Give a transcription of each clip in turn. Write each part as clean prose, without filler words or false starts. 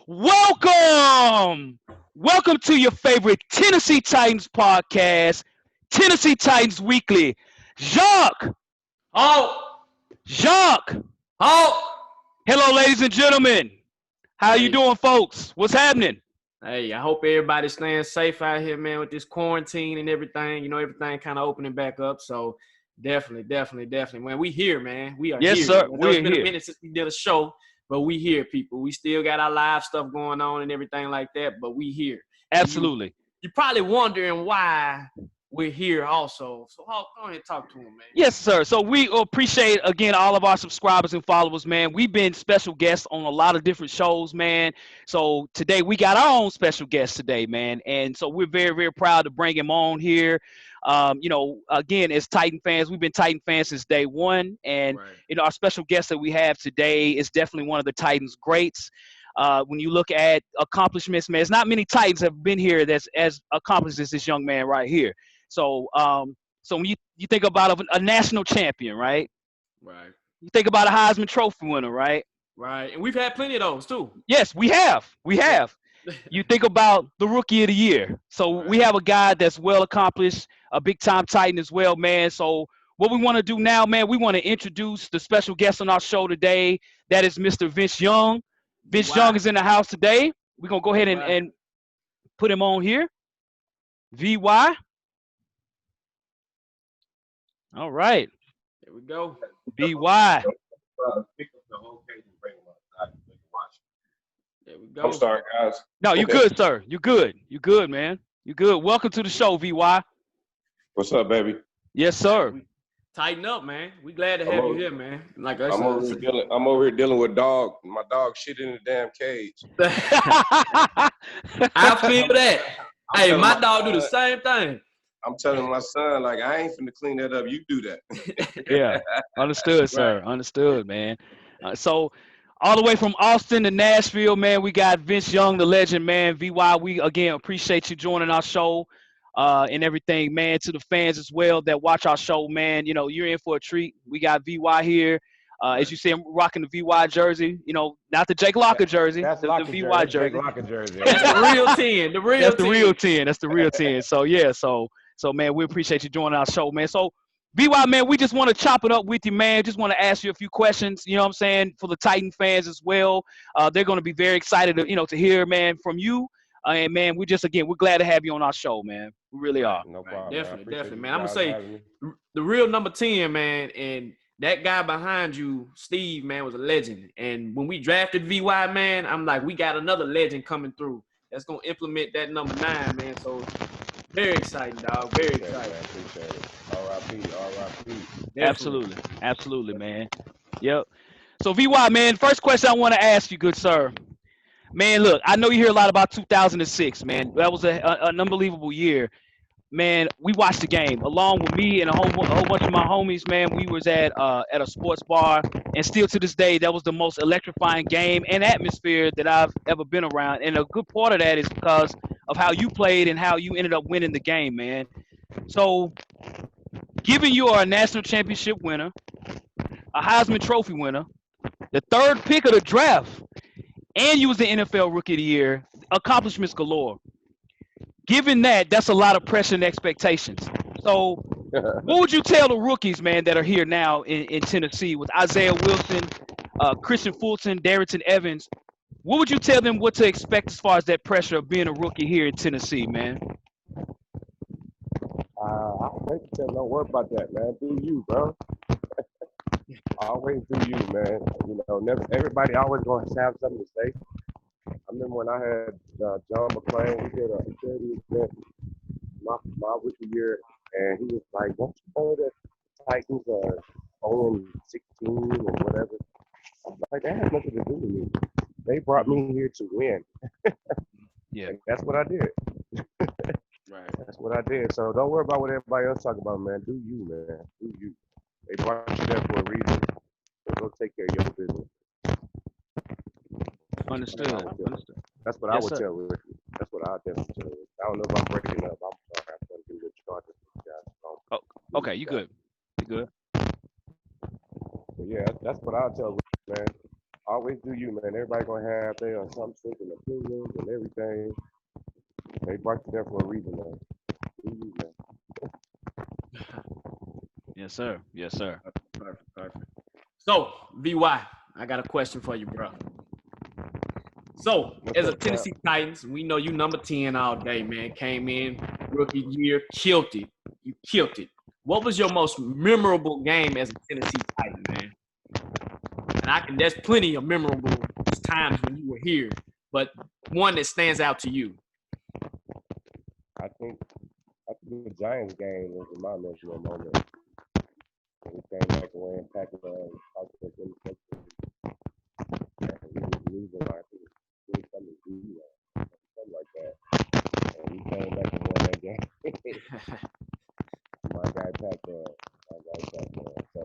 Welcome! Welcome to your favorite Tennessee Titans podcast, Tennessee Titans Weekly. Jacques! Oh, Jacques! oh. Hello, ladies and gentlemen. How you Hey, doing, folks? What's happening? hey, I hope everybody's staying safe out here, man, with this quarantine and everything. Everything kind of opening back up. So definitely. Man, we here, man. We are Yes, here. sir. I know it's We're been a here. minute since we did a show, but we here, people. We still got our live stuff going on and everything like that, but we here. And Absolutely. you're probably wondering why we're here also. So go ahead and talk to him, man. Yes, sir. So we appreciate again all of our subscribers and followers, man. We've been special guests on a lot of different shows, man. So today we got our own special guest today, man, and so we're very proud to bring him on here. Again, as Titan fans, we've been Titan fans since day one, and Right. our special guest that we have today is definitely one of the Titans greats. When you look at accomplishments, man, it's not many Titans have been here that's as accomplished as this young man right here. So, so when you think about a national champion, right? Right. You think about a Heisman Trophy winner, right? Right. And we've had plenty of those too. Yes, we have. We Yeah. have. You think about the Rookie of the Year. So we Right. have a guy that's well accomplished, a big time Titan as well, man. So what we want to do now, man, we want to introduce the special guest on our show today. That is Mr. Vince Young. Vince Young VY. is in the house today. We're gonna go ahead VY. and put him on here. VY. All right. There we go. VY. Pick up the whole page and bring them outside so you can watch There we it. I'm go. sorry, guys. No, you good, sir. You good. You good, man. You good. Welcome to the show, VY. What's up, baby? Yes, sir. Tighten up, man. We glad to I'm have you over- here, man. Like I I'm over here dealing. I'm over here dealing with dog. My dog shit in the damn cage. I feel that. I'm Hey, telling my my dog do the son- same thing. I'm telling my son, like, I ain't finna clean that up. You do that. Yeah. Understood, sir. Understood, man. So all the way from Austin to Nashville, man, we got Vince Young, the legend, man. VY, we again appreciate you joining our show and everything, man. To the fans as well that watch our show, man. You're in for a treat. We got VY here. As you see, I'm rocking the VY jersey. Not the Jake Locker jersey, That's the Locker VY jersey. Jake jersey. Locker jersey. That's the real 10. The real That's the 10. real 10. That's the real 10. So yeah, so man, we appreciate you joining our show, man. So VY, man, we just want to chop it up with you, man. Just want to ask you a few questions, you know what I'm saying, for the Titan fans as well. They're going to be very excited to hear, man, from you. And man, we're glad to have you on our show, man. We really are. No Right, problem. definitely, man. man. I'm gonna say the real number 10, man, and that guy behind you, Steve, man, was a legend. And when we drafted VY, man, I'm like, we got another legend coming through that's gonna implement that number 9, man. So very exciting, dog. Very exciting. Man, appreciate it. R.I.P. R.I.P. Absolutely. Absolutely, man. Yep. So VY, man, first question I want to ask you, good sir. Man, look, I know you hear a lot about 2006, man. That was an unbelievable year. Man, we watched the game along with me and a whole bunch of my homies. Man, we was at a sports bar, and still to this day, that was the most electrifying game and atmosphere that I've ever been around. And a good part of that is because of how you played and how you ended up winning the game, man. So, given you are a national championship winner, a Heisman Trophy winner, the third pick of the draft, and you was the NFL Rookie of the Year, accomplishments galore. Given that, that's a lot of pressure and expectations. So, what would you tell the rookies, man, that are here now in Tennessee with Isaiah Wilson, Christian Fulton, Darrington Evans? What would you tell them what to expect as far as that pressure of being a rookie here in Tennessee, man? I think don't worry about that, man. Do you, bro? Always do you, man. Never. Everybody always gonna have something to say. I remember when I had John McClain. We did a charity event my rookie year, and he was like, "Don't you know that Titans are 0-16 or whatever?" I'm like, "That has nothing to do with me. They brought me here to win." Yeah. And that's what I did. Right. That's what I did. So don't worry about what everybody else talking about, man. Do you, man? Do you? They brought you there for a reason. So go take care of your business. Understood. That's what I Yes, would sir. tell Ricky. That's what I definitely tell Ricky. I don't know if I'm breaking up. I'm sorry. I'm going to get with charges. Oh, okay, you good. You good. But yeah, that's what I'll tell Ricky, man. Always do you, man. Everybody gonna have their some certain opinions and everything. They brought you there for a reason, man. Do you, man. Yes, sir. Yes, sir. Perfect. So, VY, I got a question for you, bro. So, What's as a up, champ? Tennessee Titans, we know you number 10 all day, man. Came in, rookie year, killed it. You killed it. What was your most memorable game as a Tennessee Titan, man? And there's plenty of memorable times when you were here, but one that stands out to you. I think the Giants game was my memorable moment. We came back away and tackled and we was losing like I think it was something like that. And we came back and won that game. My guy tackled. So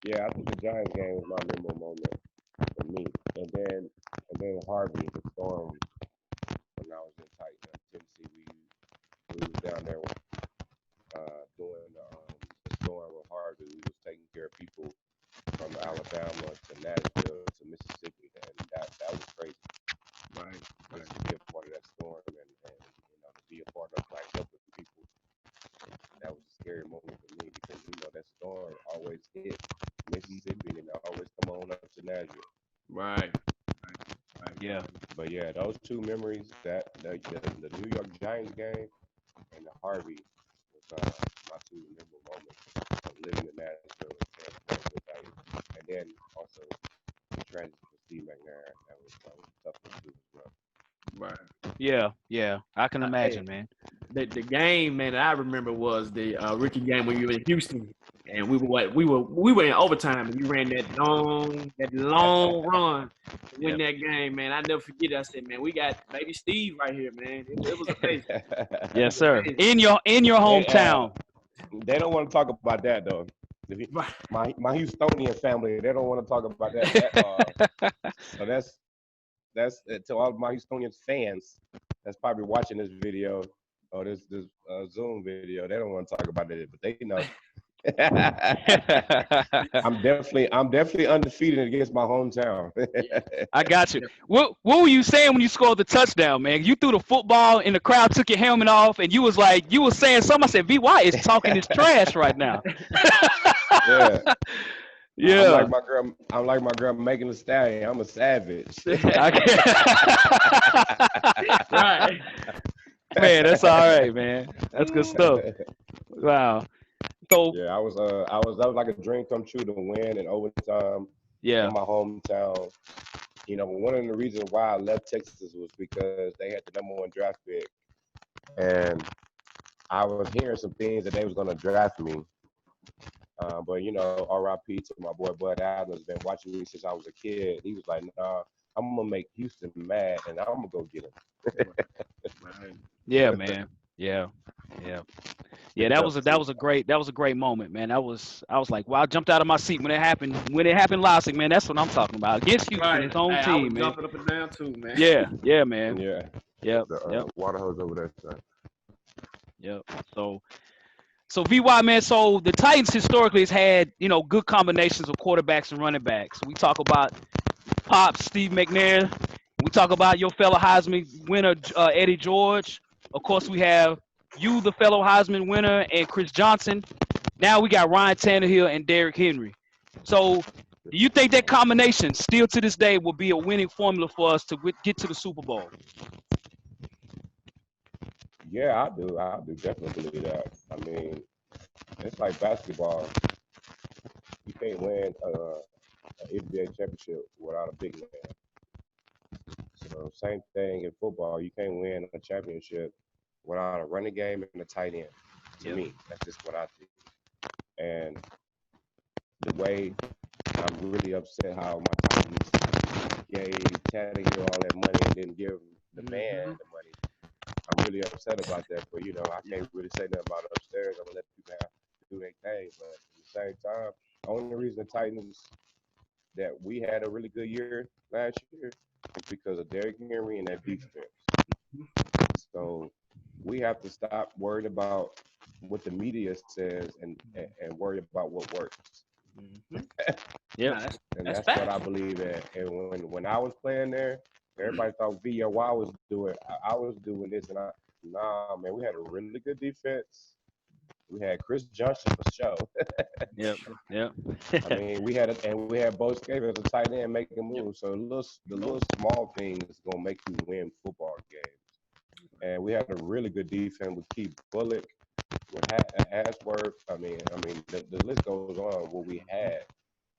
yeah, I think the Giants game was my memorable moment for me. And then Harvey, the storm when I was in Tennessee, we was down there doing the storm with Harvey. We was taking care of people from Alabama to Nashville to Mississippi, and that was crazy. Right. Just to be a part of that storm and to be a part of like helping people. That was a scary moment for me because that storm always hit Mississippi and it always come on up to Nashville. Right. Yeah. But yeah, those two memories, that the New York Giants game and the Harvey was my two memorable moments of living in Nashville and then also the transition for Steve McNair. That was tough one too as well. Right. Yeah. I can imagine, Hey, man. the game, man, that I remember was the rookie game when you were in Houston, and we were in overtime, and you ran that long run to win that game, man. I never forget it. I said, man, we got baby Steve right here, man. It was amazing. Yes, sir. In your They, hometown. they don't want to talk about that though. Right. My Houstonian family, they don't want to talk about that. So that's to all my Houstonian fans that's probably watching this video or this Zoom video. They don't want to talk about it, but they know. I'm definitely undefeated against my hometown. I got you. What were you saying when you scored the touchdown, man? You threw the football and the crowd took your helmet off, and you was saying something. I said, VY is talking his trash right now. Yeah. Yeah. I'm like my girl Megan Thee Stallion. I'm a savage. Right. Man, that's all right, man. That's good stuff. Wow. So Yeah, I was that was like a dream come true to win in overtime yeah. in my hometown. One of the reasons why I left Texas was because they had the #1 draft pick, and I was hearing some things that they was gonna draft me. But R.I.P. to my boy Bud Adams, been watching me since I was a kid. He was like, "Nah, I'm gonna make Houston mad, and I'm gonna go get him." Yeah, man. Yeah. That was a great moment, man. I was like, wow, I jumped out of my seat when it happened. When it happened last week, man, that's what I'm talking about. Against Houston, his own I team, was man. jumping up and down too, man. Yeah, man. Yeah. Yep. The water hose over there, son. Yep. So VY, man, so the Titans historically has had, good combinations of quarterbacks and running backs. We talk about Pop, Steve McNair. We talk about your fellow Heisman winner, Eddie George. Of course, we have you, the fellow Heisman winner, and Chris Johnson. Now we got Ryan Tannehill and Derrick Henry. So do you think that combination still to this day will be a winning formula for us to get to the Super Bowl? Yeah, I do. I do definitely believe that. I mean, it's like basketball. You can't win an NBA championship without a big man. So same thing in football. You can't win a championship without a running game and a tight end. To me, that's just what I think. And the way I'm really upset how my Titans gave Tannehill all that money and didn't give the man the money. I'm really upset about that, but I can't really say nothing about it upstairs. I'm gonna let people do their thing, but at the same time, the only reason the Titans that we had a really good year last year is because of Derrick Henry and that defense. So we have to stop worrying about what the media says and worry about what works. Mm-hmm. Yep. Nah, And that's that's what I facts. believe in. And when I was playing there, everybody thought VOI was doing. I was doing this, and nah, man, we had a really good defense. We had Chris Johnson for sure. Yep. Yep. I mean, we had both skaters as a tight end making Yep. moves. So the little small things gonna make you win football games. And we had a really good defense with Keith Bullock, with Ashworth. The list goes on. What we had,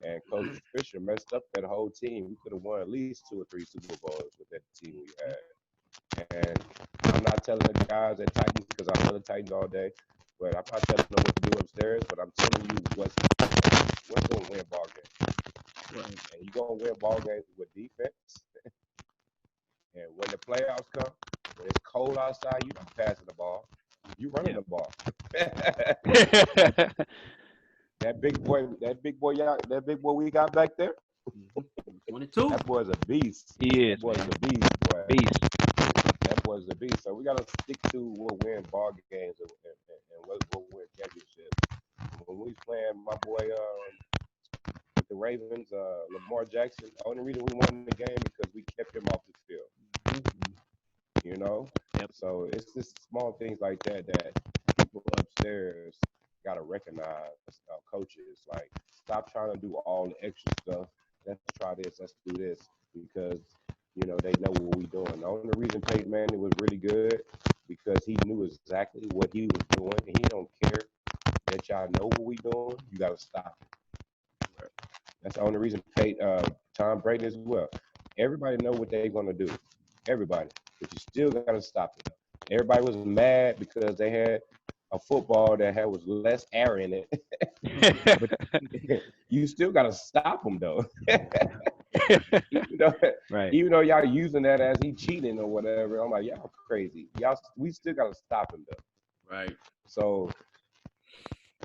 and Coach Fisher messed up that whole team. We could have won at least 2 or 3 Super Bowls with that team we had. And I'm not telling the guys at Titans because I love the Titans all day, but I'm not telling them what to do upstairs. But I'm telling you what's going to win ball games. Right. And you're going to win ball games with defense. And when the playoffs come, when it's cold outside, you're not passing the ball. You're running the ball. That big boy we got back there. 22. That boy's a beast. He That is, boy's man. a beast, boy. Beast. That boy's a beast. So we gotta stick to what win ball games and what win championships. When we was playing my boy with the Ravens, Lamar Jackson, the only reason we won the game because we kept him off the field. You know? Yep. So it's just small things like that people upstairs gotta recognize, coaches. Like, stop trying to do all the extra stuff. Let's try this. Let's do this because they know what we're doing. The only reason Peyton Manning was really good because he knew exactly what he was doing, and he don't care that y'all know what we're doing. You gotta stop it. That's the only reason Tom Brady as well. Everybody know what they're gonna do. Everybody, but you still gotta stop it. Everybody was mad because they had a football that was less air in it. But you still gotta stop them though. Right. Even though y'all using that as he cheating or whatever, I'm like, y'all crazy. We still gotta stop him though. Right. So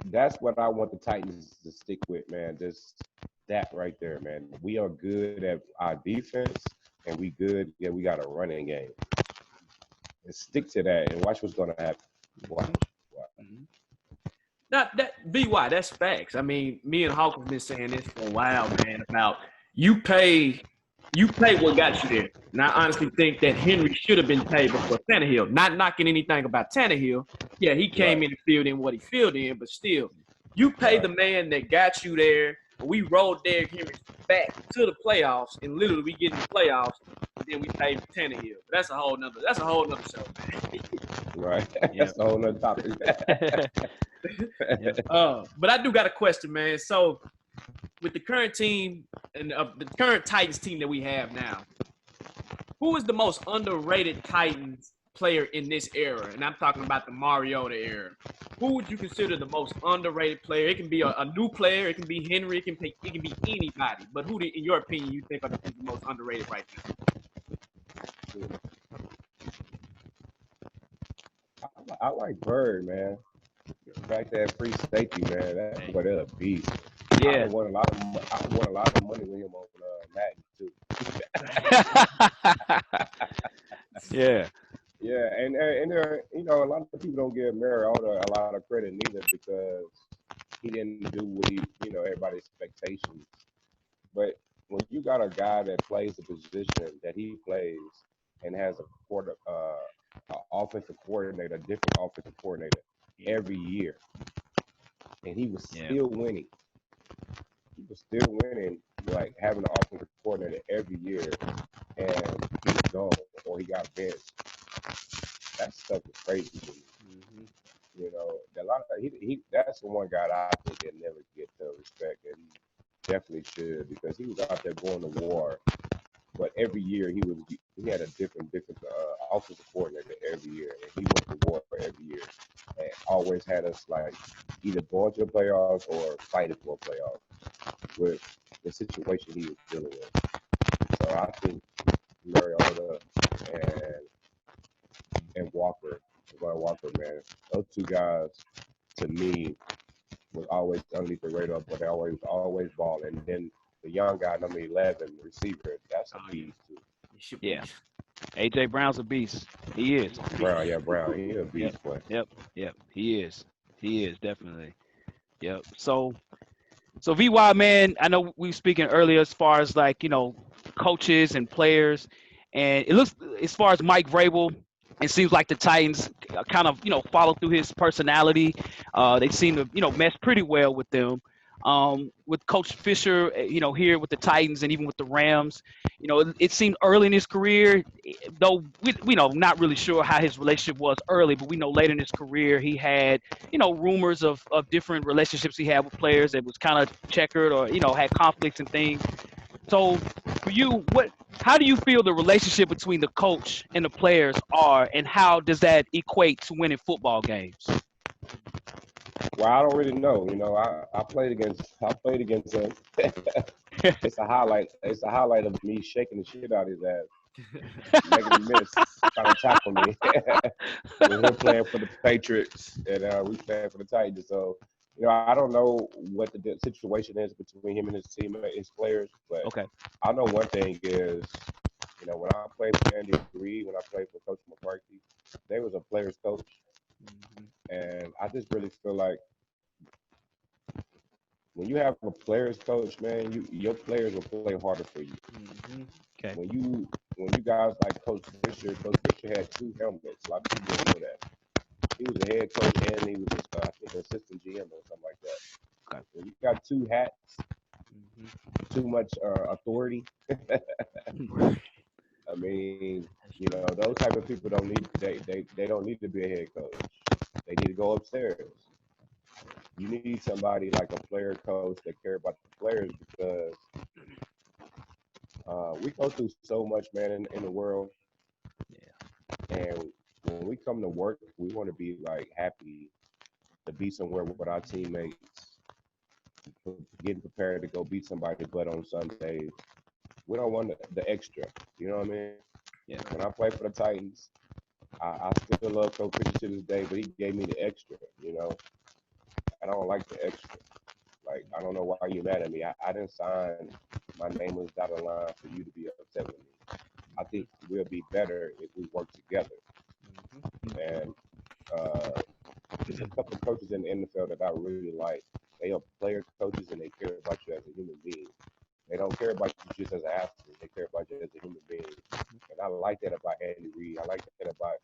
that's what I want the Titans to stick with, man. Just that right there, man. We are good at our defense, and we good. Yeah, we got a running game. And stick to that, and watch what's gonna happen. Watch. Not that BY, that's facts. I mean, me and Hawk have been saying this for a while, man, about you pay what got you there. And I honestly think that Henry should have been paid before Tannehill. Not knocking anything about Tannehill. Yeah, he came in and filled in what he filled in, but still, you pay the man that got you there. We rolled Derrick Henry back to the playoffs, and literally we get in the playoffs, and then we paid Tannehill. That's a whole nother show, man. Right. That's a whole nother topic. But I do got a question, man. So with the current team and the current Titans team that we have now, who is the most underrated Titans player in this era? And I'm talking about the Mariota era. Who would you consider the most underrated player? It can be a new player. It can be Henry. It can be anybody. But who, in your opinion, you think is the most underrated right now? I like Bird, man. Back that free safety, man. That's what a beast. Yeah. I won a lot of money with him on Madden too. Yeah. Yeah, and a lot of people don't give Mariota a lot of credit neither because he didn't do what everybody's expectations. But when you got a guy that plays the position that he plays and has a offensive coordinator, a different offensive coordinator every year, and he was still winning. He was still winning, like having an offensive coordinator every year, and he was gone or he got benched. That stuff is crazy to me. That's the one guy that I think that never get the respect, and he definitely should because he was out there going to war. But every year he had a different offensive coordinator every year, and he went to war every year, and always had us like either going to the playoffs or fighting for a playoff with the situation he was dealing with. So I think Mariota and Walker, man, those two guys to me was always underneath the radar, but they always balling. And then the young guy, number 11, receiver, that's a beast too. Yeah. AJ Brown's a beast. He is. Brown. He's a beast, boy. Yep. He is. He is definitely. Yep. So So VY, man, I know we were speaking earlier as far as like, coaches and players. And it looks, as far as Mike Vrabel, it seems like the Titans kind of, follow through his personality. They seem to, mesh pretty well with them. With Coach Fisher, here with the Titans and even with the Rams, it seemed early in his career, though we know not really sure how his relationship was early, but we know later in his career he had, rumors of different relationships he had with players that was kind of checkered or, had conflicts and things. So for you, how do you feel the relationship between the coach and the players are, and how does that equate to winning football games? Well, I don't really know. I played against him. It's a highlight. It's a highlight of me shaking the shit out of his ass, making him miss, trying to tackle me. With him playing for the Patriots and we playing for the Titans. So, I don't know what the situation is between him and his team, his players. But Okay. I know one thing is, when I played for Andy Reid, when I played for Coach McCarthy, they was a players coach, and I just really feel like when you have a players coach, man, your players will play harder for you. Okay. When you guys like Coach Fisher had 2 helmets. A lot of people don't know that. He was the head coach and he was I think assistant GM or something like that. Okay. When you got 2 hats, too much authority. I mean, those type of people don't need they don't need to be a head coach. They need to go upstairs. You need somebody like a player coach that care about the players because we go through so much, man, in the world. Yeah. And when we come to work, we want to be like happy to be somewhere with our teammates, getting prepared to go beat somebody butt on Sundays. We don't want the extra. You know what I mean? Yeah. When I play for the Titans, I still love Coach Fisher to this day, but he gave me the extra. I don't like the extra. Like, I don't know why you're mad at me. I didn't sign. My name was dotted line for you to be upset with me. I think we'll be better if we work together. And there's a couple of coaches in the NFL that I really like. They are player coaches and they care about you as a human being. They don't care about you just as an athlete. They care about you as a human being. And I like that about Andy Reid. I like that about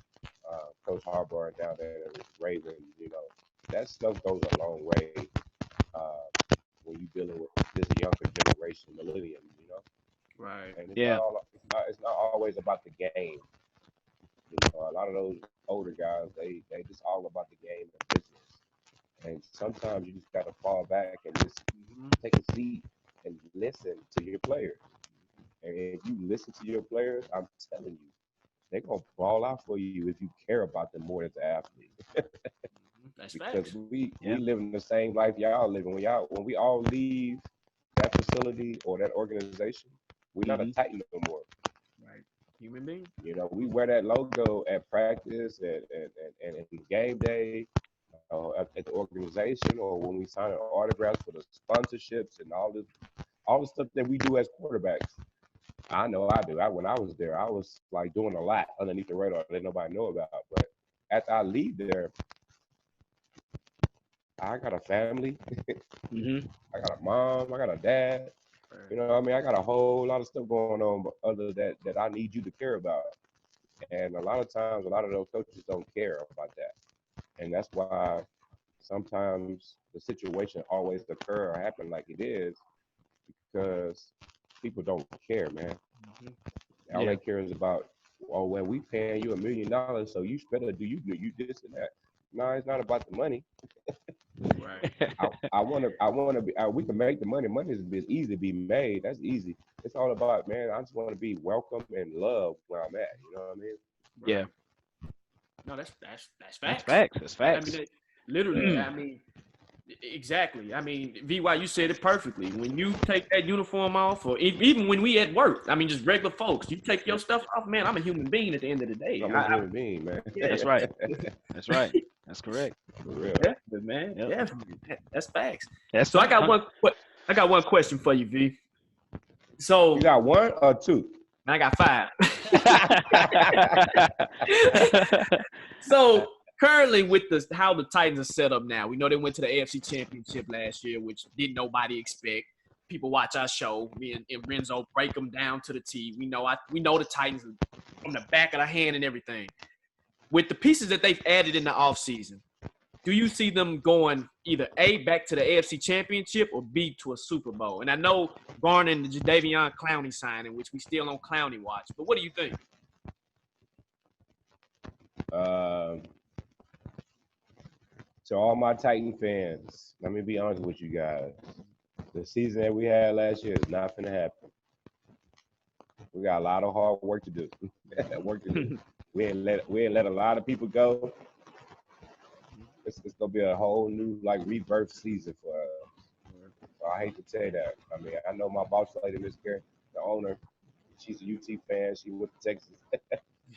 Coach Harbaugh down there at Ravens. That stuff goes a long way when you're dealing with this younger generation, millennium. Right. And Yeah. it's not always about the game. A lot of those older guys, they just all about the game and business. And sometimes you just got to fall back and just take a seat and listen to your players. And if you listen to your players, I'm telling you, they're going to ball out for you if you care about them more as an athlete. That's because facts. we live in the same life y'all living. When we all leave that facility or that organization, we're not a Titan no more. Right. Human being. We wear that logo at practice and game day, at the organization, or when we sign autographs for the sponsorships and all the stuff that we do as quarterbacks. I know I do. When I was there, I was like doing a lot underneath the radar that nobody know about. But after I leave there, I got a family. I got a mom. I got a dad. I got a whole lot of stuff going on other that I need you to care about. And a lot of times, a lot of those coaches don't care about that. And that's why sometimes the situation always occur or happen like it is because people don't care, man. All they care is about, well, we paying you $1 million, so you better do you this and that. No, it's not about the money. Right. I want to be. We can make the money. Money is easy to be made. That's easy. It's all about, man. I just want to be welcome and loved where I'm at. You know what I mean? Yeah. No, that's facts. That's facts. That's facts. I mean, literally. I mean, exactly. I mean, VY, you said it perfectly. When you take that uniform off, or even when we at work, I mean, just regular folks, you take your stuff off, man. I'm a human being at the end of the day. I'm a human being, man. Yeah. That's right. That's right. That's correct. For real. Definitely, man. Yep. Definitely. That's facts. That's So I got one question for you, V. So You got 1 or 2? I got 5. So currently with how the Titans are set up now, we know they went to the AFC Championship last year, which didn't nobody expect. People watch our show. Me and Renzo break them down to the T. We know the Titans from the back of the hand and everything. With the pieces that they've added in the offseason, do you see them going either A, back to the AFC Championship, or B, to a Super Bowl? And I know Garner and the Jadeveon Clowney signing, which we still on Clowney watch, but what do you think? To all my Titan fans, let me be honest with you guys. The season that we had last year is not going to happen. We got a lot of hard work to do. We ain't let a lot of people go. It's gonna be a whole new rebirth season for us. So I hate to say that. I mean, I know my boss lady, Miss Karen, the owner. She's a UT fan. She went to Texas.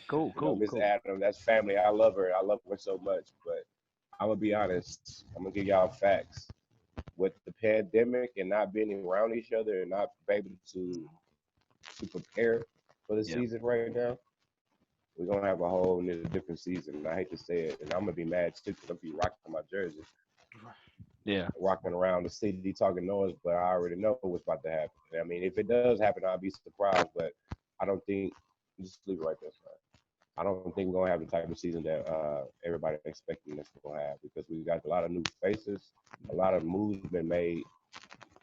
Cool. Miss Adam, that's family. I love her. I love her so much. But I'm gonna be honest. I'm gonna give y'all facts. With the pandemic and not being around each other and not able to prepare for the season right now, we're gonna have a whole different season. And I hate to say it, and I'm gonna be mad too because I'll be rocking my jersey. Yeah. Rocking around the city talking noise, but I already know what's about to happen. I mean, if it does happen, I'll be surprised, but I don't think just leave it right there, son. I don't think we're gonna have the type of season that everybody expecting us to have because we got a lot of new faces, a lot of moves been made,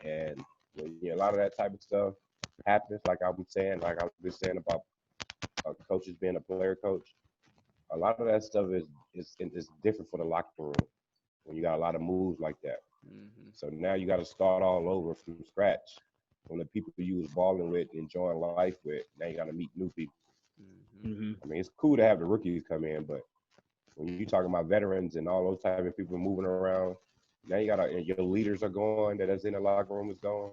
and a lot of that type of stuff happens. Like I've been saying about coaches being a player coach. A lot of that stuff is different for the locker room when you got a lot of moves like that. Mm-hmm. So now you got to start all over from scratch. From the people you was balling with, enjoying life with, now you got to meet new people. Mm-hmm. I mean, it's cool to have the rookies come in, but when you're talking about veterans and all those type of people moving around, now you got your leaders are gone, that's in the locker room is gone.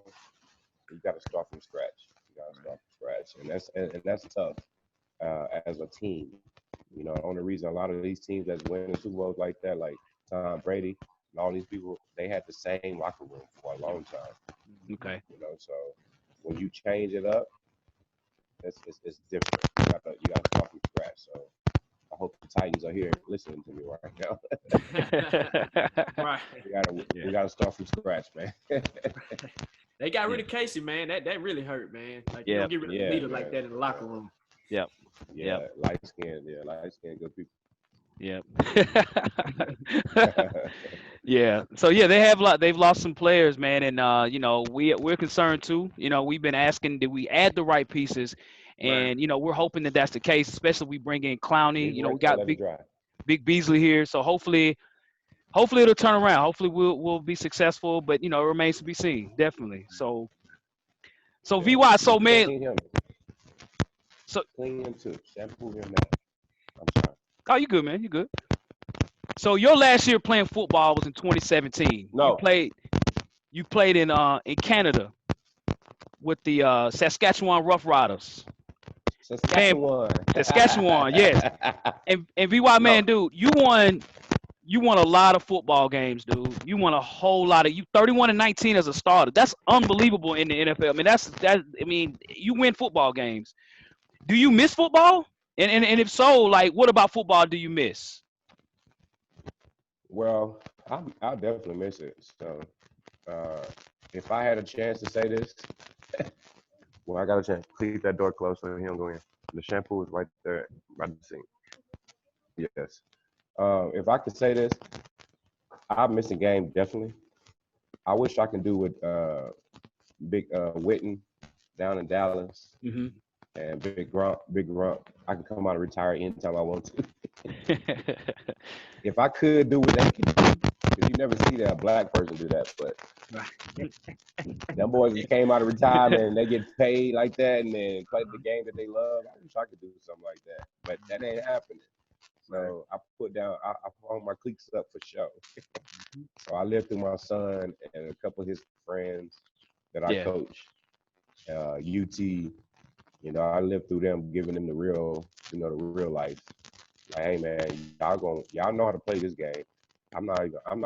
You got to start from scratch. And that's tough as a team. The only reason a lot of these teams that's winning Super Bowls like that, like Tom Brady and all these people, they had the same locker room for a long time. Okay. So when you change it up, it's different. You got to start from scratch. So I hope the Titans are here listening to me right now. Right. We gotta start from scratch, man. They got rid of Casey, man. That really hurt, man. Like you don't get rid of a leader like that in the locker room. Yep. Light skin, good people. Yep. Yeah. So they've lost some players, man, and we're concerned too. We've been asking, did we add the right pieces? And we're hoping that that's the case, especially if we bring in Clowney. We got Big Beasley here, so hopefully it'll turn around. Hopefully we'll be successful, but it remains to be seen, definitely. So VY, so man, clean him too, shampoo him now. I'm sorry. Oh, you good, man? You good? So your last year playing football was in 2017. No, you played in Canada with the Saskatchewan Roughriders. Saskatchewan, yes. And VY, man, dude, you won a lot of football games, dude. You won a whole lot of 31-19 as a starter. That's unbelievable in the NFL. I mean, you win football games. Do you miss football? And if so, what about football do you miss? Well, I'll definitely miss it. So if I had a chance to say this, well, I got a chance. Keep that door closed so he don't go in. The shampoo is right there by the sink. Yes. If I could say this, I miss a game definitely. I wish I could do with Big Witten down in Dallas and Big Grump. I can come out and retire anytime I want to. If I could do what they could do, because you never see that black person do that, but them boys just came out of retirement and they get paid like that and then play the game that they love. I wish I could do something like that, but that ain't happening. So I hung my cleats up for show. So I lived through my son and a couple of his friends that I coach, UT. I lived through them, giving them the real life. Like, hey man, y'all know how to play this game. I'm not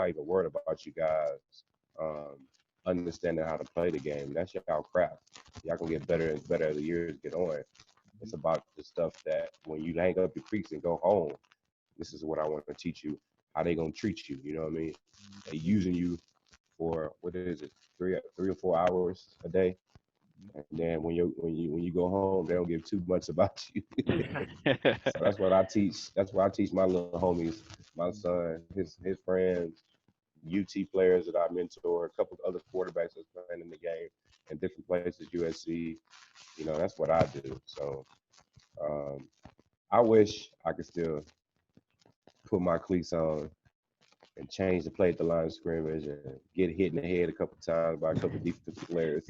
even worried about you guys understanding how to play the game. That's y'all craft. Y'all can get better and better as the years get on. It's about the stuff that when you hang up your cleats and go home, this is what I want to teach you. How they gonna treat you? You know what I mean? They using you for what is it, 3 or 4 hours a day, and then when you go home, they don't give too much about you. So that's what I teach. That's what I teach my little homies, my son, his friends, UT players that I mentor, a couple of other quarterbacks that's playing in the game in different places, USC. You know, that's what I do. So um, I wish I could still put my cleats on and change the play at the line of scrimmage and get hit in the head a couple times by a couple of defensive players.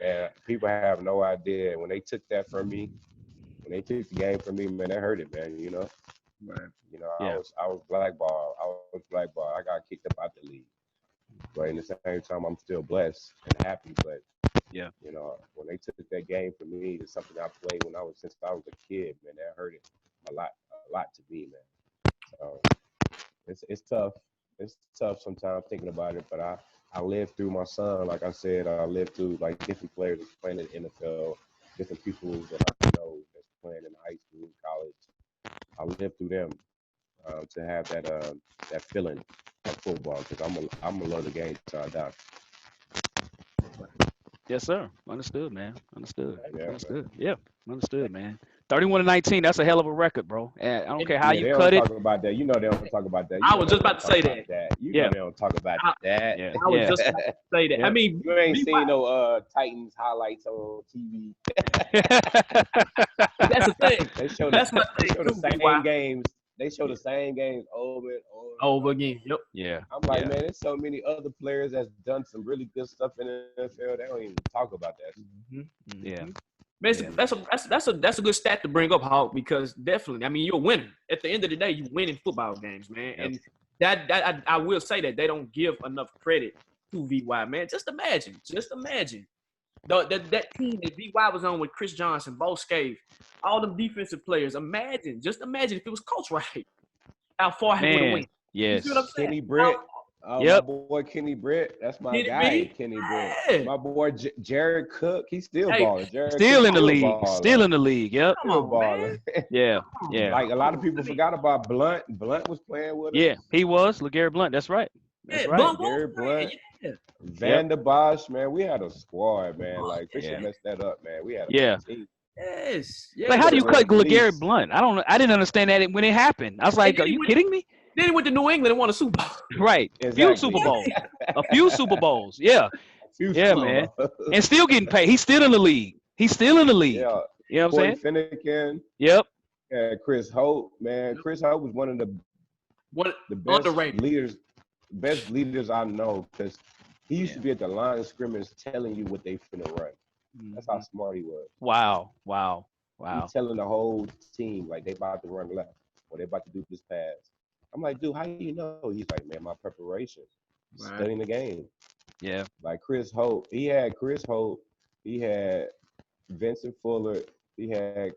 And people have no idea when they took that from me. When they took the game from me, man, that hurt it, man. You know. Right. You know, Yeah. I was blackballed. I got kicked up out the league. But in the same time, I'm still blessed and happy. But Yeah. you know, when they took that game from me, it's something I played since I was a kid, man. That hurt it a lot to me, man. So it's tough. It's tough sometimes thinking about it. But I lived through my son, like I said. I lived through like different players that's playing in the NFL, different people that I know that's playing in high school, college. I lived through them to have that feeling of football because I'm gonna love the game till I die. Yes, sir. Understood, man. Understood. Yeah, Understood. Yeah. Understood, man. 31-19. That's a hell of a record, bro. And I don't care how yeah, you they cut don't it. talk about that. You know they don't talk about that. I was just about to say that. You Yeah. know they don't talk about I- that. Yeah. I was Yeah. just about to say that. Yeah. I mean, You ain't VY seen no Titans highlights on TV. that's the thing. They show That's my they thing show the too, same VY. games. They show the same games over and over. Over again. Yep. Yeah. I'm like, Yeah. man, there's so many other players that's done some really good stuff in the NFL. They don't even talk about that. Yeah. Basically, that's a good stat to bring up, Hawk, because definitely, I mean, you're a winner. At the end of the day, you win in football games, man. Yep. And that I will say that they don't give enough credit to VY, man. Just imagine that team that VY was on with Chris Johnson, Bo Scave, all them defensive players. Imagine if it was coached right, how far he would have Man. went. You see what I'm Yes. saying? Kenny Britt. Yep. My boy Kenny Britt. That's my Kenny guy, B? Kenny Britt. Yeah. My boy Jared Cook. He's still Hey, balling. Jared Still Cook in the league. balling. Still in the league. Yep. Come Still on, balling. Yeah. Yeah. Like a lot of people forgot about Blunt. Blunt was playing with us. Yeah. He was LeGarrette Blunt. That's right. That's Yeah, right. Blunt Garrett Blunt. Yeah. Van der Bosch, man. We had a squad, man. Like Fisher Yeah. messed that up, man. We had a Yeah. good team. Yes. Like, how do you But cut at least- LeGarrette Blunt? I didn't understand that when it happened. I was like, then are he you went- kidding me? Then he went to New England and won a Super Bowl. Right. Exactly. Few Super Bowls. A few Super Bowls. Yeah. Yeah, man. And still getting paid. He's still in the league. He's still in the league. Yeah. You know what I'm Corey saying? Finnegan. Yep. Yeah, Chris Hope, man. Yep. Chris Hope was one of the best Underrated. leaders I know because he used to be at the line of scrimmage telling you what they finna run. That's how smart he was. Wow. Wow. Wow. He's telling the whole team like they about to run left or they about to do this pass. I'm like, dude, how do you know? He's like, man, my preparation, Right. studying the game. Yeah. Like Chris Hope, he had Chris Hope, he had Vincent Fuller, he had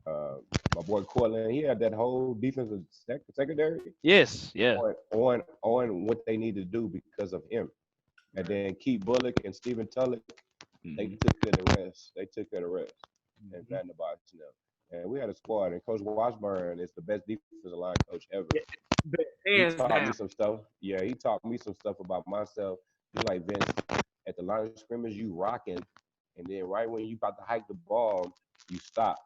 my boy Cortland. He had that whole defensive secondary Yes. Yeah. on what they need to do because of him. And then Keith Bullock and Stephen Tulloch, they took care of the rest. And Van der Bosch, you know. And we had a squad, and Coach Washburn is the best defensive line coach ever. He Hands taught down. me some stuff. Yeah, he taught me some stuff about myself. He's like, Vince, at the line of scrimmage, you rocking, and then right when you about to hike the ball, you stop.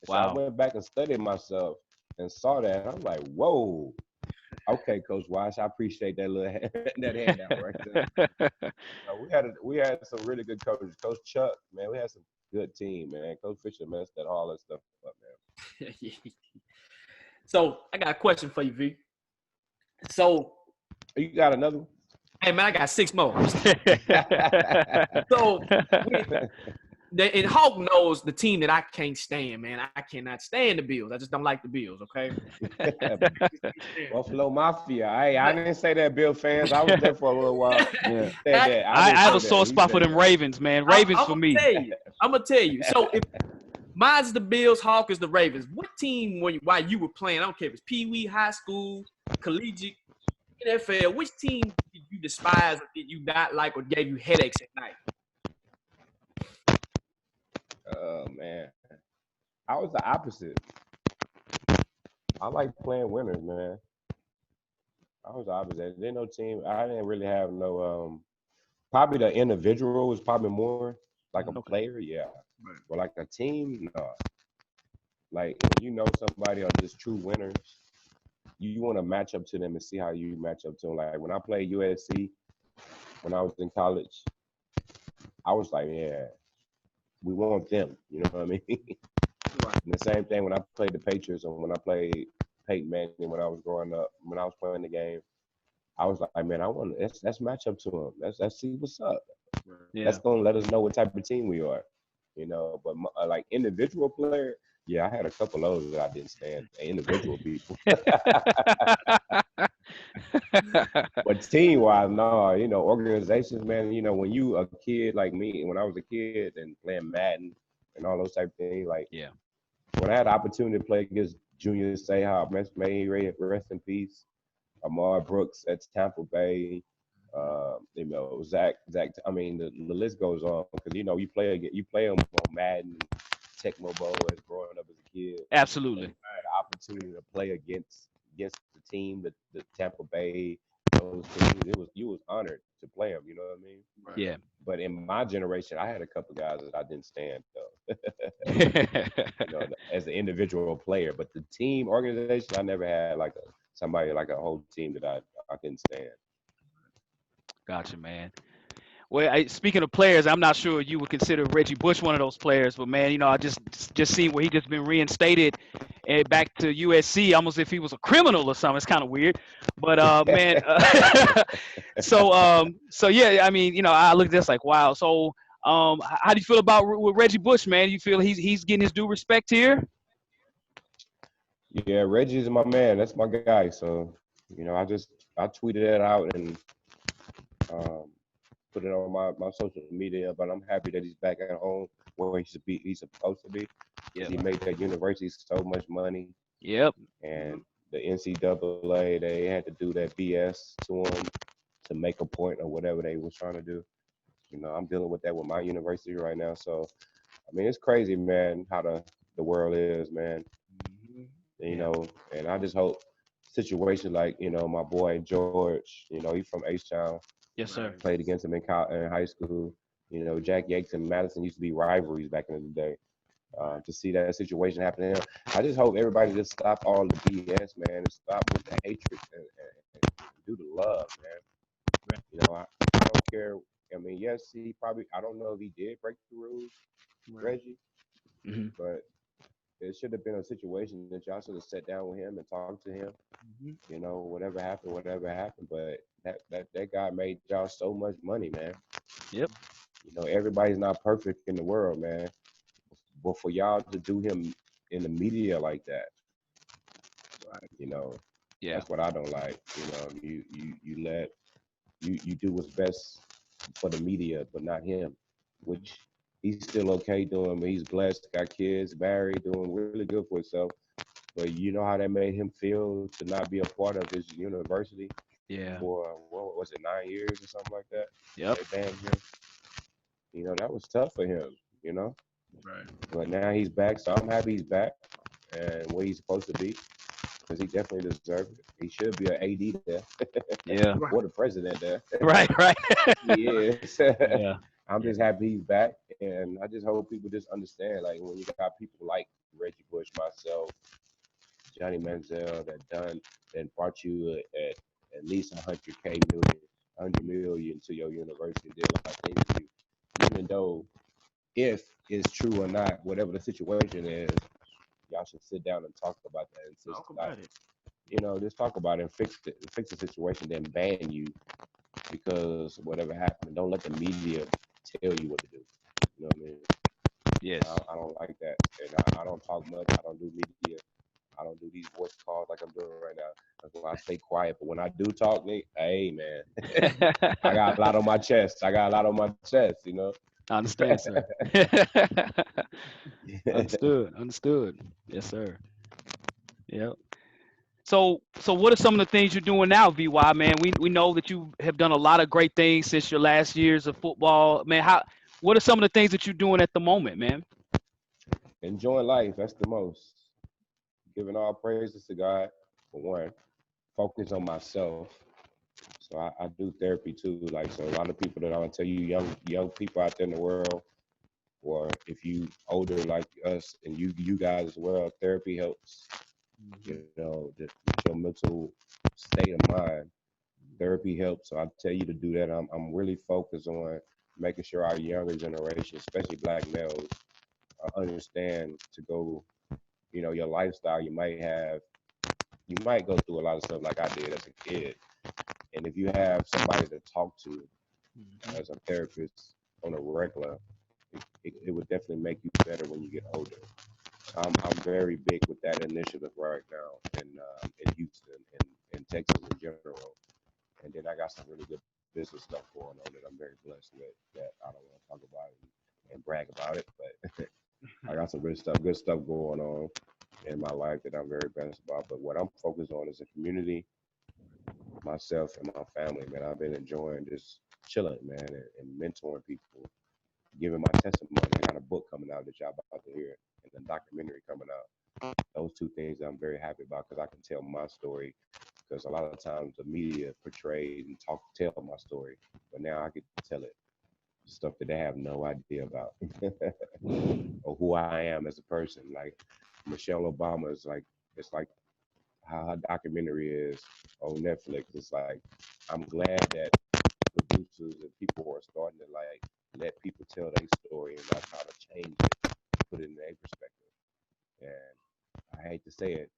So Wow. I went back and studied myself and saw that. And I'm like, whoa. Okay, Coach Wash, I appreciate that little that handout right there. We had some really good coaches. Coach Chuck, man, we had some good team, man. Coach Fisher messed all that stuff up, man. So I got a question for you, V. So, You got another one? hey man, I got 6 more. So, and Hawk knows the team that I can't stand, man. I cannot stand the Bills. I just don't like the Bills, okay? Buffalo Mafia. I didn't say that, Bill fans. I was there for a little while. Yeah. Said that. I didn't have a say soft that. He spot for said them that. Ravens, man. Ravens for me. I'm gonna tell you. So if mine's the Bills, Hawk is the Ravens. What team while you were playing? I don't care if it's Pee Wee, high school, collegiate, NFL. Which team did you despise or did you not like or gave you headaches at night? Oh man, I was the opposite. I like playing winners, man. I was opposite. There no team. I didn't really have no. Probably the individual was probably more like a Okay. player, yeah. Right. But like a team, no. Like when you know somebody are just true winners, you want to match up to them and see how you match up to them. Like when I played USC, when I was in college, I was like, yeah, we want them. You know what I mean? Right. And the same thing when I played the Patriots or when I played Peyton Manning when I was growing up, when I was playing the game, I was like, man, I want let's match up to them. Let's see what's up. Right. Yeah. That's gonna let us know what type of team we are. You know, but like individual player, yeah, I had a couple of those that I didn't stand. Individual people, but team wise, no. You know, organizations, man. You know, when you a kid like me, when I was a kid and playing Madden and all those type of things, like Yeah. when I had the opportunity to play against Junior Seau, may rest in peace. Amar Brooks at Tampa Bay. You know, Zach. I mean, the list goes on because you know you play them on Madden, Tecmo Bowl as growing up as a kid. Absolutely. And I had the opportunity to play against the team, the Tampa Bay, those teams. You was honored to play them. You know what I mean? Right. Yeah. But in my generation, I had a couple guys that I didn't stand though. You know, as an individual player, but the team organization, I never had like somebody like a whole team that I couldn't stand. Gotcha, man. Well, speaking of players, I'm not sure you would consider Reggie Bush one of those players, but man, you know, I just seen where he just been reinstated and back to USC, almost if he was a criminal or something. It's kind of weird, but man, so yeah, I mean, you know, I look at this like, wow. So, how do you feel about with Reggie Bush, man? You feel he's getting his due respect here? Yeah, Reggie's my man. That's my guy. So, you know, I tweeted that out and um, put it on my social media. But I'm happy that he's back at home where he's supposed to be. Yeah. He made that university so much money, Yep. and the NCAA they had to do that BS to him to make a point or whatever they was trying to do. You know, I'm dealing with that with my university right now. So, I mean, it's crazy, man, how the world is, man. Mhm. You Yeah. know, and I just hope situations like, you know, my boy George, you know, he's from H-Town, Yes, sir. played against him in high school. You know, Jack Yates and Madison used to be rivalries back in the day. To see that situation happen to him, I just hope everybody just stop all the BS, man, and stop with the hatred and do the love, man. You know, I don't care. I mean, yes, he probably, I don't know if he did break the rules, Right. Reggie, Hmm. but it should have been a situation that y'all should have sat down with him and talked to him. Mhm. You know, whatever happened. But that guy made y'all so much money, man. Yep. You know, everybody's not perfect in the world, man. But for y'all to do him in the media like that, Right. you know, Yeah. that's what I don't like. You know, you do what's best for the media, but not him, which he's still okay doing. But he's blessed, got kids, married, doing really good for himself. But you know how that made him feel to not be a part of his university Yeah. for what was it, 9 years or something like that? Yep. They banned him. You know, that was tough for him, you know. Right. But now he's back, so I'm happy he's back and where he's supposed to be because he definitely deserves it. He should be an AD there Yeah. Right. or the president there. Right. Right. He is. Yeah. I'm just happy he's back, and I just hope people just understand. Like when you got people like Reggie Bush, myself, Johnny Manziel, that brought you at least 100 million to your university, did a lot of things to you. Even though if it's true or not, whatever the situation is, y'all should sit down and talk about that and just Talk about it. you know, just talk about it and fix the situation, then ban you because whatever happened. Don't let the media tell you what to do. You know what I mean? Yes. I don't like that. And I don't talk much. I don't do media. I don't do these voice calls like I'm doing right now. That's why I stay quiet. But when I do talk, hey man, I got a lot on my chest. You know. I understand, sir. Understood. Understood. Yes, sir. Yep. So what are some of the things you're doing now, VY, man? We know that you have done a lot of great things since your last years of football. Man, what are some of the things that you're doing at the moment, man? Enjoying life. That's the most. giving all praises to God for one. Focus on myself. So I do therapy too. Like, so a lot of people that I want to tell you, young people out there in the world, or if you older like us and you guys as well, therapy helps. You know, your mental state of mind. Therapy helps. So I tell you to do that. I'm really focused on making sure our younger generation, especially black males, understand to go. You know, your lifestyle. You might go through a lot of stuff like I did as a kid. And if you have somebody to talk to as a therapist on a regular, it would definitely make you better when you get older. I'm very big with that initiative right now in Houston and in Texas in general. And then I got some really good business stuff going on that I'm very blessed with that I don't want to talk about and brag about it, but I got some good stuff going on in my life that I'm very blessed about. But what I'm focused on is the community, myself and my family, man. I've been enjoying just chilling, man, and mentoring people, giving my testimony. I got a book coming out that y'all about to hear, and a documentary coming out. Those two things I'm very happy about because I can tell my story. Because a lot of times the media portrays and tell my story, but now I get to tell it, stuff that they have no idea about, or who I am as a person. Like Michelle Obama is like, it's like how her documentary is on Netflix. It's like, I'm glad that producers and people are starting to like let people tell their story and not try to change it, put it in their perspective. And I hate to say it,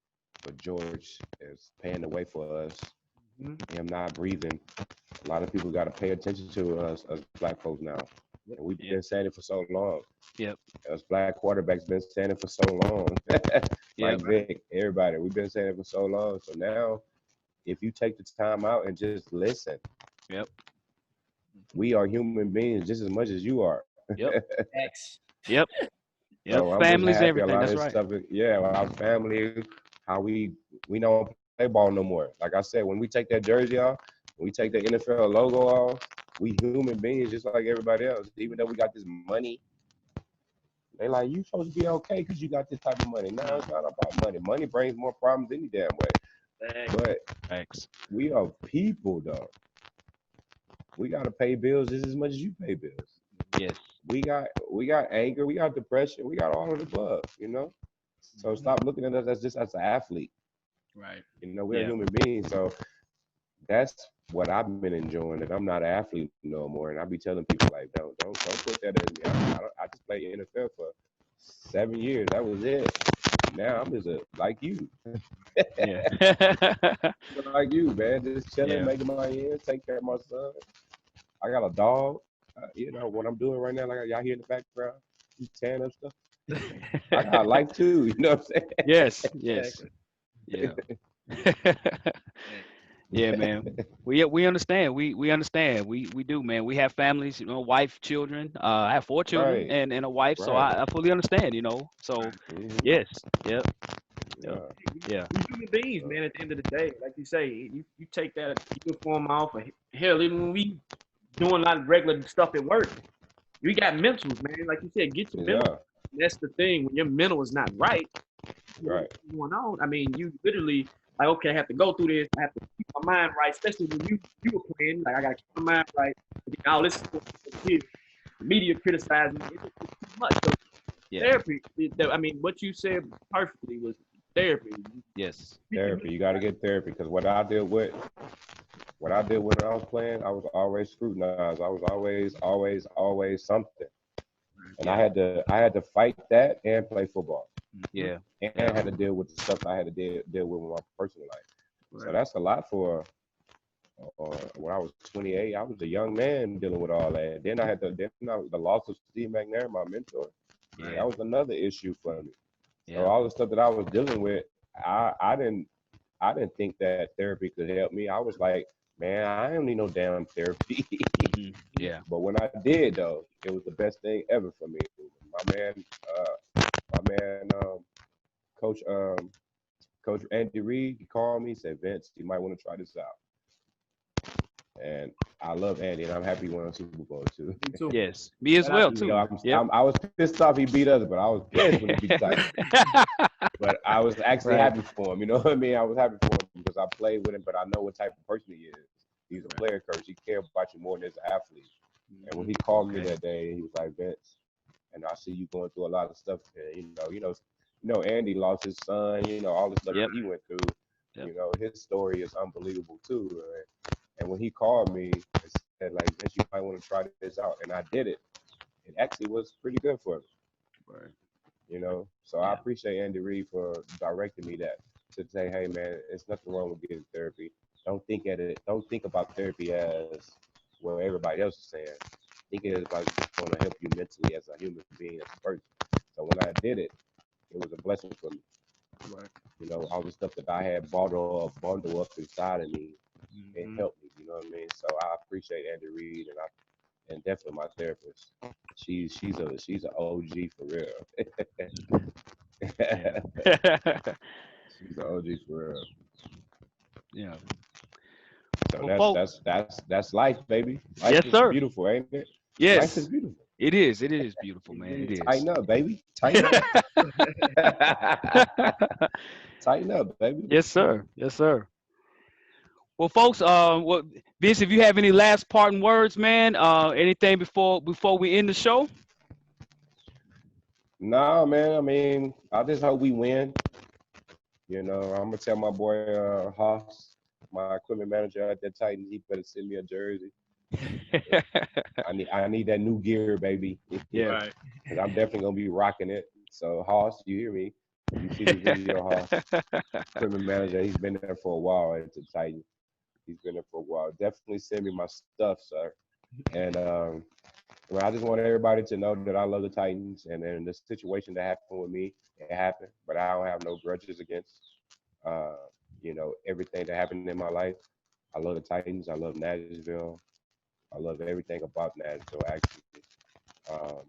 but George is paying the way for us. Him not breathing. A lot of people got to pay attention to us as black folks now. And we've been saying it for so long. Yep. Us black quarterbacks been saying it for so long. Mike Vick, everybody, we've been saying it for so long. So now, if you take the time out and just listen, we are human beings just as much as you are. Yep. X. Yep. So Families, happy everything. a lot That's of right. stuff. Yeah, our family, how we don't play ball no more. Like I said, when we take that jersey off, when we take the NFL logo off, we human beings just like everybody else. Even though we got this money, they like, you supposed to be okay because you got this type of money. No, it's not about money. Money brings more problems any damn way. But Thanks. we are people, though. We got to pay bills just as much as you pay bills. Yes. We got anger, we got depression, we got all of the above, you know? So stop looking at us as just as an athlete. Right. You know, we're human beings. So that's what I've been enjoying, that I'm not an athlete no more. And I be telling people like, don't put that in me. I just played NFL for 7 years. That was it. Now I'm just like you. Like you, man. Just chilling, making my ends, take care of my son. I got a dog. You know, what I'm doing right now, like y'all hear in the background, you tearing up stuff. I got life too, you know what I'm saying? Yes. Yeah. Yeah, man. We understand. We understand. We do, man. We have families, you know, wife, children. I have 4 children and a wife, so I fully understand, you know. So yes. Yep. Yeah. We human beings, man. At the end of the day, like you say, you take that uniform off. Hell, even when we doing a lot of regular stuff at work, we got mentals, man. Like you said, get your mental. That's the thing. When your mental is not right, what's going on? I mean, you literally like, okay, I have to go through this. I have to keep my mind right, especially when you were playing. Like, I gotta keep my mind right. All this the media criticizing me. It's too much. So therapy. I mean, what you said perfectly was therapy. Yes. Therapy. You got to get therapy because what I did when I was playing, I was always scrutinized. I was always something. And I had to fight that and play football. Yeah. And I had to deal with the stuff I had to deal with in my personal life. So that's a lot for when I was 28. I was a young man dealing with all that. Then I had the loss of Steve McNair, my mentor. That was another issue for me. So all the stuff that I was dealing with, I didn't think that therapy could help me. I was like, man, I don't need no damn therapy. But when I did, though, it was the best thing ever for me. My man, Coach Andy Reid, he called me, said, Vince, you might want to try this out. And I love Andy, and I'm happy he won a Super Bowl too. Yes, me as well too. I was pissed off he beat us, but I was pissed when he beat Titans. But I was actually Right. happy for him. You know what I mean? I was happy for him because I played with him, but I know what type of person he is. He's a player coach. He cares about you more than as an athlete. And when he called me Okay. that day, he was like, Vince, and I see you going through a lot of stuff. And, Andy lost his son. All the stuff Yep. that he went through. Yep. His story is unbelievable too. And when he called me and said, like, Vince, you might want to try this out, and I did it. It actually was pretty good for me. Right. So I Yeah. appreciate Andy Reid for directing me that to say, hey man, it's nothing wrong with getting therapy. Don't think about therapy as what everybody else is saying. Think it is like it's going to help you mentally as a human being, as a person. So when I did it, it was a blessing for me. Right. All the stuff that I had bundled up inside of me, it Mhm. helped me. You know what I mean? So I appreciate Andy Reid and definitely my therapist. She's an OG for real. Yeah. She's an OG for real. Yeah. So Well, folks. that's life, baby. Life Yes, is sir. beautiful, ain't it? Life is Yes. beautiful. It is. It is beautiful, man. It is. Tighten up, baby. Tighten up. Tighten up, baby. Yes, sir. Yes, sir. Well, folks, Vince, if you have any last parting words, man, anything before we end the show? Nah, man. I mean, I just hope we win. I'm gonna tell my boy Haas, my equipment manager at the Titans, he better send me a jersey. I need that new gear, baby. Yeah. Right. Cause I'm definitely gonna be rocking it. So Haas, you hear me? You see the video, Haas, equipment manager. He's been there for a while at the Titans. He's been there for a while. Definitely send me my stuff, sir. And I just want everybody to know that I love the Titans. And then the situation that happened with me, it happened, but I don't have no grudges against. Uh, everything that happened in my life. I love the Titans. I love Nashville. I love everything about Nashville, actually. Um,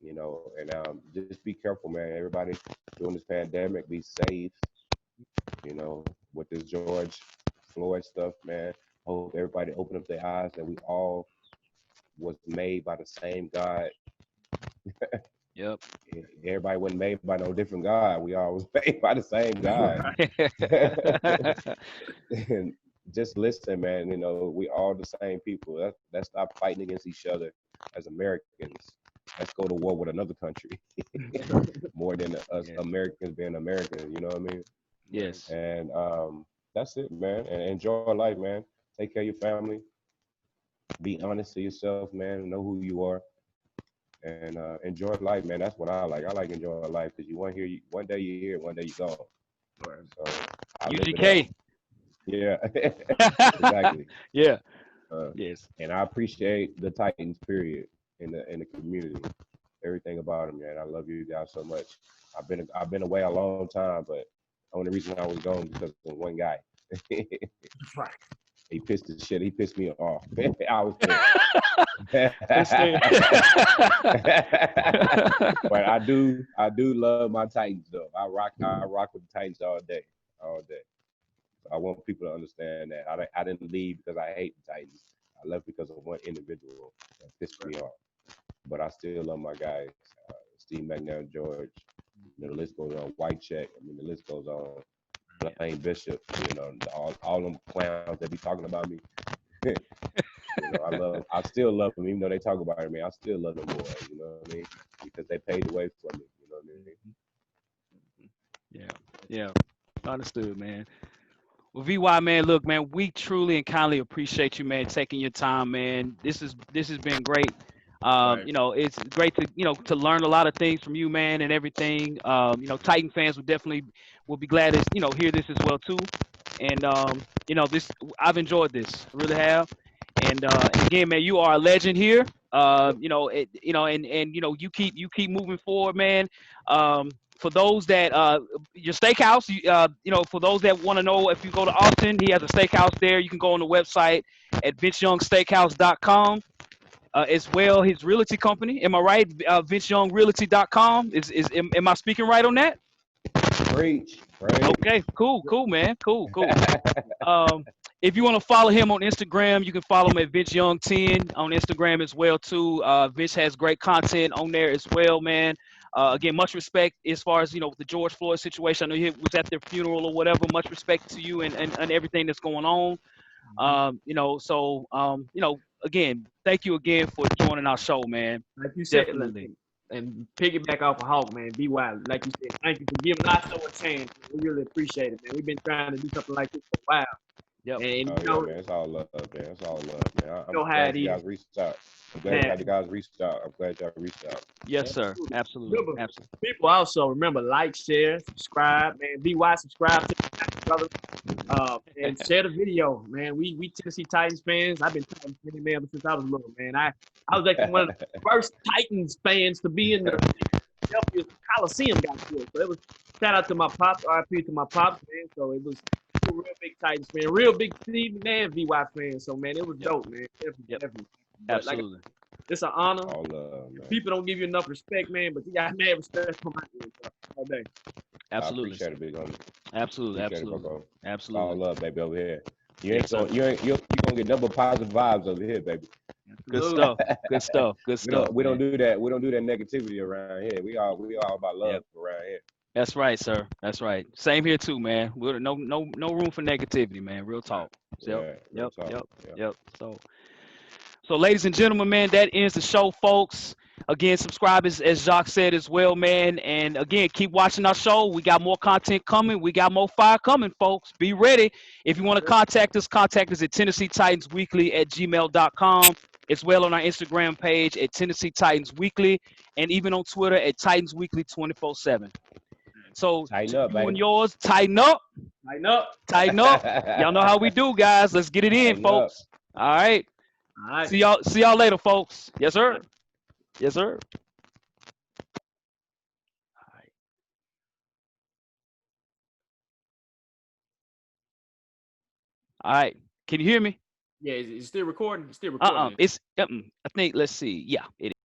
and just be careful, man. Everybody during this pandemic, be safe. With this George Floyd stuff, man. Hope everybody open up their eyes that we all was made by the same God. Yep. Everybody wasn't made by no different God. We all was made by the same God. And just listen, man. We all the same people. Let's stop fighting against each other as Americans. Let's go to war with another country more than us Americans being Americans. You know what I mean? Yes. And that's it, man. And enjoy life, man. Take care of your family. Be honest to yourself, man. Know who you are. And enjoy life, man. That's what I like. I like enjoying life because you want here. One day you're here, one day you're gone. So I live it UGK. up. Yeah, exactly. Yeah. Yes. And I appreciate the Titans, period, in the community. Everything about them, man. I love you guys so much. I've been away a long time, but the only reason I was gone because of one guy. Right. He pissed me off. I was pissed. But I do love my Titans though. I rock with the Titans all day. So I want people to understand that I didn't leave because I hate the Titans. I left because of one individual that pissed me off. But I still love my guys, Steve McNair, George. The list goes on. Whitecheck. The list goes on. Blaine Bishop. All them clowns that be talking about me. I still love them, even though they talk about me. I still love them more. You know what I mean? Because they paved the way for me. You know what I mean? Yeah. Understood, man. Well, VY, man, look, man, we truly and kindly appreciate you, man, taking your time, man. This has been great. Right. It's great to to learn a lot of things from you, man, and everything. Titan fans will be glad to hear this as well too. And this I've enjoyed this, I really have. And again, man, you are a legend here. And you keep moving forward, man. For those that your steakhouse, for those that want to know, if you go to Austin, he has a steakhouse there. You can go on the website at vinceyoungsteakhouse.com. As well, his realty company. Am I right? VinceYoungRealty.com. Am I speaking right on that? Preach. Okay, cool, man. Cool. If you want to follow him on Instagram, you can follow him at VinceYoung10 on Instagram as well too. Vince has great content on there as well, man. Again, much respect as far as the George Floyd situation. I know you was at their funeral or whatever. Much respect to you and everything that's going on. Again, thank you again for joining our show, man. Like you said, Definitely. and piggyback off of Hawk, man, be wild. Like you said, thank you for giving our show a chance. Man. We really appreciate it, man. We've been trying to do something like this for a while. Yep. And Oh yeah, man. It's all love, man. It's all love, man. I'm know how glad it you is. guys reached out. I'm glad Man. you guys reached out. I'm glad y'all reached out. Yes, sir. Absolutely. Remember, Absolutely. people also remember like, share, subscribe, man. BY subscribe to the brother. And share the video, man. We Tennessee Titans fans. I've been Titans fan, man, ever since I was little, man. I was actually one of the first Titans fans to be in the Philadelphia Coliseum got to it. So it was shout out to my pops, RIP to my pops, man. So it was a real big Titans fan, real big Steve McNair VY fan. So man, it was dope, man. Definitely. But Absolutely. it's an honor. All love, man. People don't give you enough respect, man, but you got mad respect for my end, all day. Absolutely. I appreciate it, big homie. Absolutely. Appreciate Absolutely. it, bro. Absolutely. All love, baby, over here. You Yes, ain't gonna, you're gonna get double positive vibes over here, baby. Good stuff. Good stuff. Good stuff. We don't do that. We don't do that negativity around here. We all about love around here. That's right, sir. That's right. Same here too, man. No room for negativity, man. Real talk. Yep. Yeah, Yep. So, ladies and gentlemen, man, that ends the show, folks. Again, subscribe as Jacques said as well, man. And again, keep watching our show. We got more content coming. We got more fire coming, folks. Be ready. If you want to contact us at Tennessee Titans Weekly at gmail.com. As well on our Instagram page at Tennessee Titans Weekly, and even on Twitter at Titans Weekly 24/7. So tighten up, you and baby. yours, tighten up. Tighten up. Tighten up. Y'all know how we do, guys. Let's get it in, folks. All right. All right. See y'all later, folks. Yes, sir. Yes, sir. All right. Can you hear me? Yeah, is it still recording? It's still recording. I think, let's see. Yeah, it